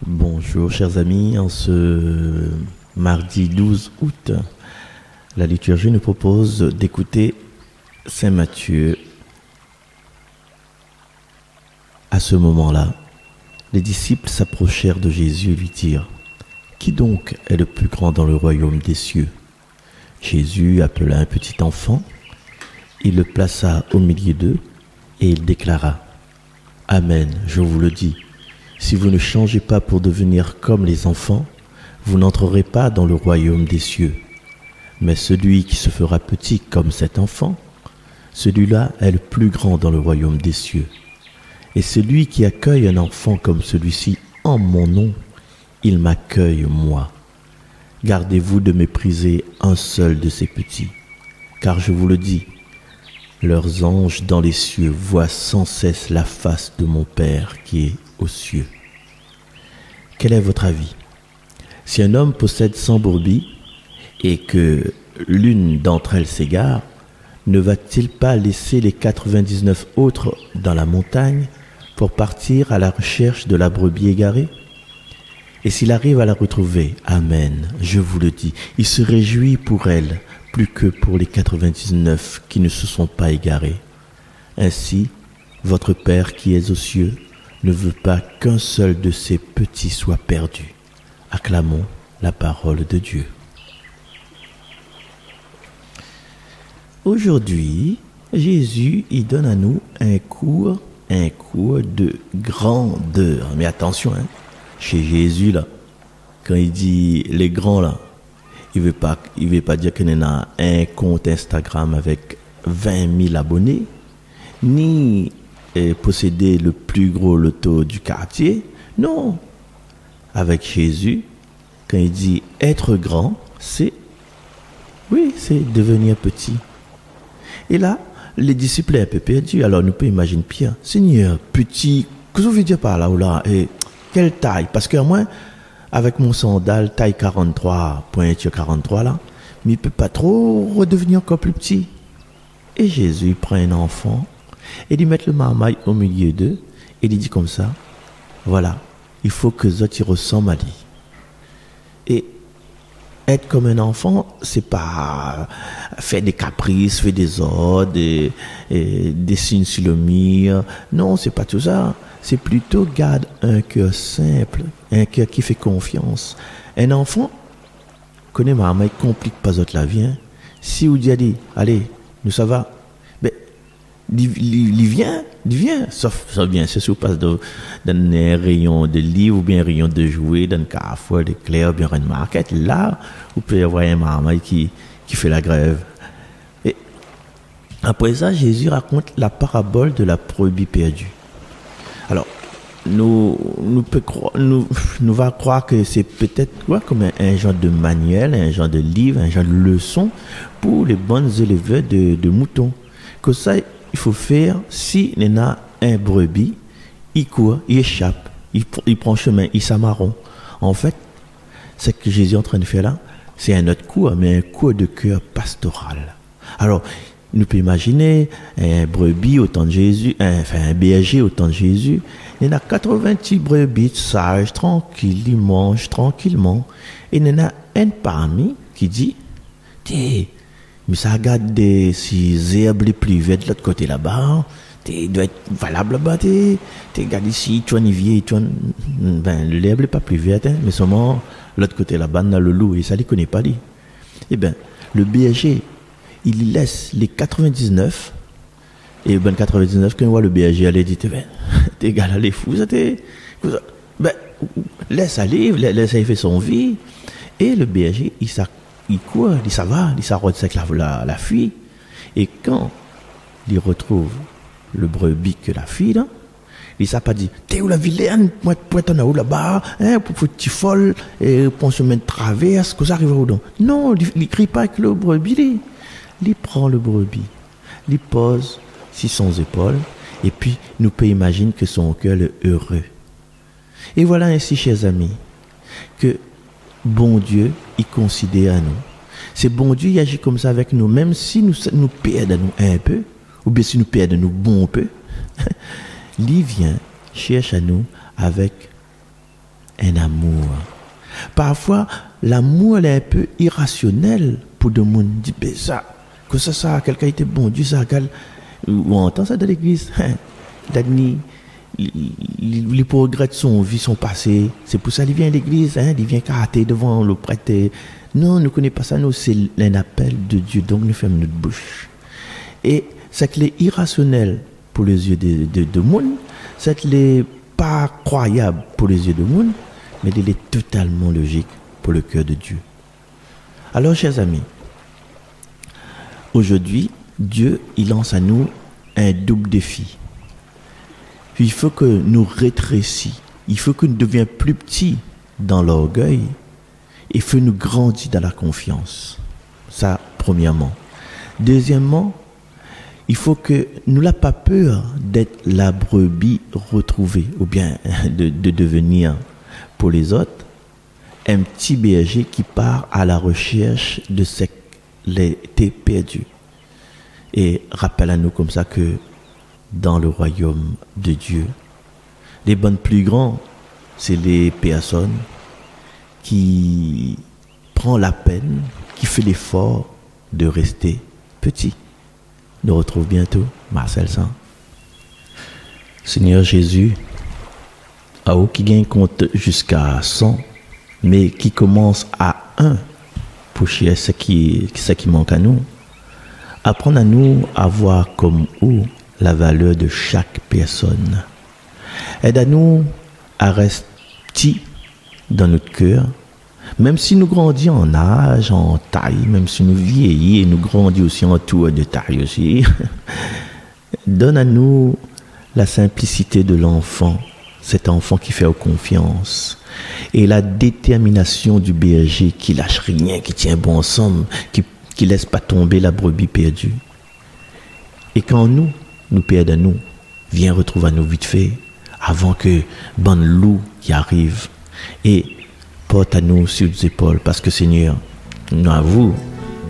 Bonjour chers amis, en ce mardi 12 août, la liturgie nous propose d'écouter Saint Matthieu. À ce moment-là, les disciples s'approchèrent de Jésus et lui dirent : « Qui donc est le plus grand dans le royaume des cieux ?» Jésus appela un petit enfant, il le plaça au milieu d'eux et il déclara : « Amen, je vous le dis. Si vous ne changez pas pour devenir comme les enfants, vous n'entrerez pas dans le royaume des cieux. Mais celui qui se fera petit comme cet enfant, celui-là est le plus grand dans le royaume des cieux. Et celui qui accueille un enfant comme celui-ci en mon nom, il m'accueille moi. Gardez-vous de mépriser un seul de ces petits, car je vous le dis, leurs anges dans les cieux voient sans cesse la face de mon Père qui est aux cieux. » Quel est votre avis? Si un homme possède 100 brebis et que l'une d'entre elles s'égare, ne va-t-il pas laisser les 99 autres dans la montagne pour partir à la recherche de la brebis égarée? Et s'il arrive à la retrouver, amen, je vous le dis, il se réjouit pour elle plus que pour les 99 qui ne se sont pas égarés. Ainsi, votre Père qui est aux cieux ne veut pas qu'un seul de ces petits soit perdu. Acclamons la parole de Dieu. Aujourd'hui, Jésus il donne à nous un cours de grandeur. Mais attention, chez Jésus là, quand il dit les grands là, il veut pas dire qu'il y a un compte Instagram avec 20 000 abonnés, ni posséder le plus gros loto du quartier. Non. Avec Jésus, quand il dit être grand, c'est devenir petit. Et là, les disciples sont un peu perdus. Alors nous pouvons imaginer Pierre, Seigneur, petit, qu'est-ce que vous voulez dire par là ou là? Et quelle taille? Parce que moi, avec mon sandal taille 43, pointure 43 là, mais il ne peut pas trop redevenir encore plus petit. Et Jésus prend un enfant et il met le marmaille au milieu d'eux et il dit comme ça, voilà, il faut que les autres ressemblent à lui. Et être comme un enfant, c'est pas faire des caprices, faire des ordres, et des signes sur le mur. Non, c'est pas tout ça. C'est plutôt garde un cœur simple, un cœur qui fait confiance. Un enfant connaît marmaille, complique pas autre la vie. Si vous dites, allez, nous ça va. Il vient, sauf bien, c'est si vous passez dans un rayon de livres ou bien un rayon de jouets, dans un carrefour, de clairs, bien une market, là, vous pouvez avoir un marmaille qui fait la grève. Et après ça, Jésus raconte la parabole de la brebis perdue. Alors, nous va croire que c'est peut-être quoi, comme un genre de manuel, un genre de livre, un genre de leçon pour les bonnes éleveurs de moutons. Que ça, il faut faire, si il y a un brebis, il court, il échappe, il prend chemin, il s'amarre. En fait, ce que Jésus est en train de faire là, c'est un autre cours, mais un cours de cœur pastoral. Alors, nous pouvons imaginer un brebis au temps de Jésus, un berger au temps de Jésus. Il y en a 88 brebis sages, tranquilles, ils mangent tranquillement. Et il y en a un parmi qui dit, mais ça regarde si herbes les plus vertes de l'autre côté là-bas, doit être valable là-bas, regarde ici, tu en y tu en, l'herbe n'est pas plus verte, mais seulement l'autre côté là-bas, dans le loup, et ça ne les connaît pas, lui. Eh bien, le berger, il laisse les 99, et 99, quand il voit le berger aller, il dit, t'es gars là, les fous, laisse aller, laisse faire son vie, et le berger, il court, il ça va, il s'arrête avec la fille. Et quand il retrouve le brebis que la fille, là, il s'est pas dit, t'es où la vilaine, moi, t'en as où là-bas, pour petit folle, et pour un chemin de traverse, que ça arrive où donc? Non, il crie pas avec le brebis, il prend le brebis, il pose sur son épaule, et puis nous peut imaginer que son cœur est heureux. Et voilà ainsi, chers amis, que bon Dieu, il considère à nous. C'est bon Dieu, il agit comme ça avec nous, même si nous perdons un peu, ou bien si nous perdons nous bon peu, il vient, cherche à nous avec un amour. Parfois, l'amour est un peu irrationnel pour des gens qui disent ça, que ça, quelqu'un était bon Dieu, ça, ou on entend ça dans l'église. Les progrès de son vie sont passés. C'est pour ça qu'il vient à l'église, il vient karater devant le prêtre. Non, nous ne connaissons pas ça, nous, c'est un appel de Dieu, donc nous fermons notre bouche. Et c'est que les irrationnel pour les yeux de monde, c'est que les pas croyable pour les yeux de monde, mais il est totalement logique pour le cœur de Dieu. Alors, chers amis, aujourd'hui, Dieu, il lance à nous un double défi. Il faut que nous rétrécissions, il faut que nous devions plus petits dans l'orgueil, il faut nous grandir dans la confiance. Ça, premièrement. Deuxièmement, il faut que nous n'ayons pas peur d'être la brebis retrouvée, ou bien de devenir pour les autres un petit berger qui part à la recherche de ce qui était perdu. Et rappelle à nous comme ça que dans le royaume de Dieu, les bonnes plus grands, c'est les personnes qui prennent la peine, qui font l'effort de rester petits. Nous retrouvons bientôt Marcel San. Seigneur Jésus, à où qui gagne compte jusqu'à 100, mais qui commence à 1 pour chercher ce qui manque à nous. Apprendre à nous à voir comme où la valeur de chaque personne. Aide à nous à rester petits dans notre cœur, même si nous grandissons en âge, en taille, même si nous vieillissons et nous grandissons aussi en tour de taille aussi. Donne à nous la simplicité de l'enfant, cet enfant qui fait confiance, et la détermination du berger qui lâche rien, qui tient bon ensemble, qui laisse pas tomber la brebis perdue. Et quand nous perdons nous, viens retrouver à nous vite fait, avant que bon loup y arrive, et porte à nous sur les épaules, parce que Seigneur, nous avons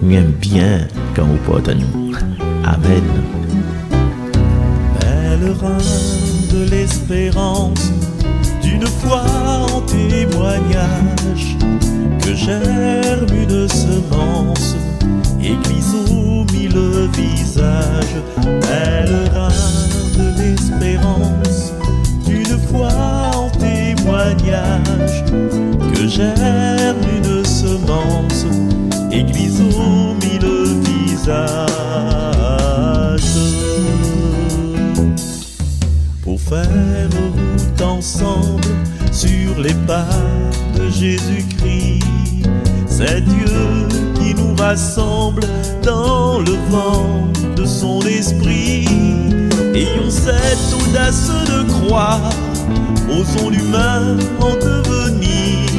bien quand vous porte à nous. Amen. Pèlerin de l'espérance, d'une foi en témoignage, que germe une semence, église aux mille visages. Pèlerin de l'espérance, d'une foi en témoignage, que germe une semence, église aux mille visages. Pour faire route ensemble sur les pas de Jésus-Christ, c'est Dieu qui nous rassemble dans le vent de son esprit. Ayons cette audace de croire, osons l'humain en devenir,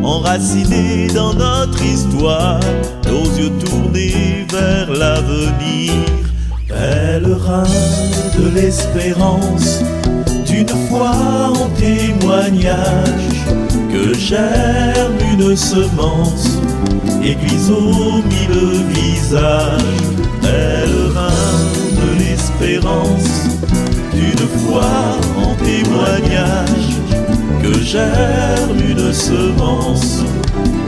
enracinés dans notre histoire, nos yeux tournés vers l'avenir. Pèlerin de l'espérance, d'une foi en témoignage, que germe une semence, église aux mille visages. Pèlerin de l'espérance, d'une foi en témoignage, que germe une semence,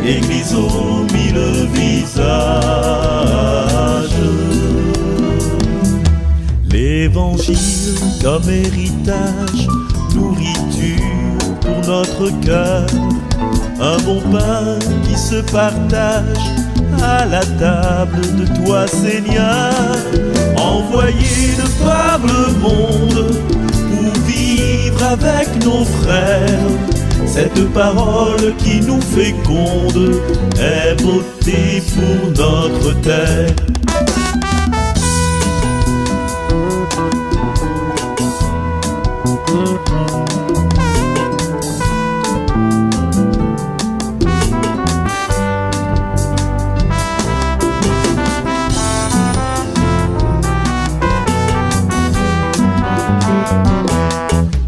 église aux mille visages. L'évangile comme héritage, nourriture pour notre cœur, un bon pain qui se partage à la table de toi, Seigneur. Envoyé de par le monde pour vivre avec nos frères, cette parole qui nous féconde est beauté pour notre terre.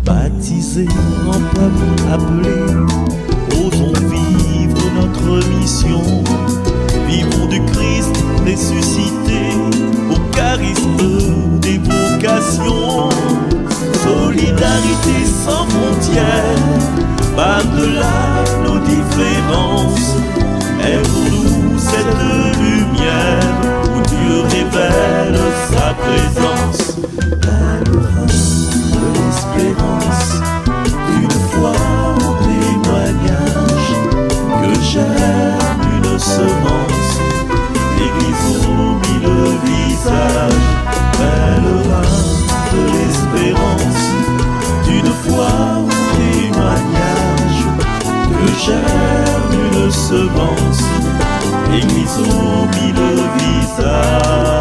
Baptisés en peuple appelé, osons vivre notre mission. Vivons du Christ ressuscité, au charisme des vocations. Solidarité sans frontières, par de semences, Église aux mille visages.